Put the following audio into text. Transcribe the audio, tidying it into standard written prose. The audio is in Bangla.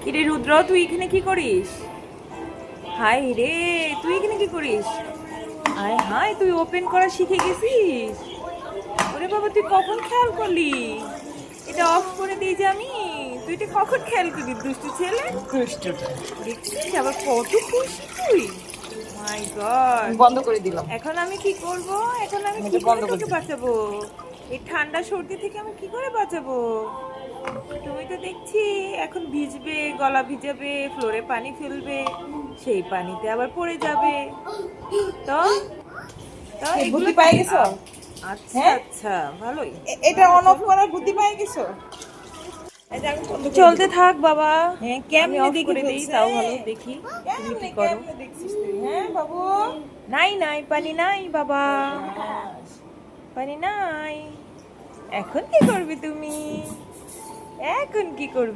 কিরে রুদ্র, তুই এখানে কি করিস? হাই রে, তুই এখানে কি করিস? আয় হাই, তুই ওপেন করা শিখে গেছিস? ওরে বাবা, তুই কখন খেয়াল করলি? এটা অফ করে দিই যে আমি। তুই এটা কখন খেয়াল করলি, দুষ্টু ছেলে? দুষ্টুটা দেখছিস আবার কত খুশি তুই। মাই গড, বন্ধ করে দিলাম। এখন আমি কি করব? এখন আমি এটা কি করে বন্ধ করে তোকে দিই। বাঁচাবো? এই ঠান্ডা সর্দি থেকে আমি কি করে বাঁচাবো? তুমি তো দেখছি এখন ভিজবে, গলা ভিজাবে, ফ্লোরে পানি ফেলবে, সেই পানিতে আবার পড়ে যাবে। তো তো কি এগুলো বুদ্ধি পেয়ে কি? গেছো? আচ্ছা হ্যাঁ? আচ্ছা, ভালোই। এটা অন অফ করার বুদ্ধি পেয়ে গেছো? এই যে আমি বন্ধ করে চলতে দিলাম। থাক বাবা। হ্যাঁ, আমি কেমনে অফ দেখে করে দেই, ফেলছে? তাও ভালো। দেখি তুমি কি করো। কেমনে দেখছিস তুই? হ্যাঁ বাবু? নাই নাই, পানি নাই বাবা, পানি নাই। এখন কি করবে তুমি? এখন কি করবে?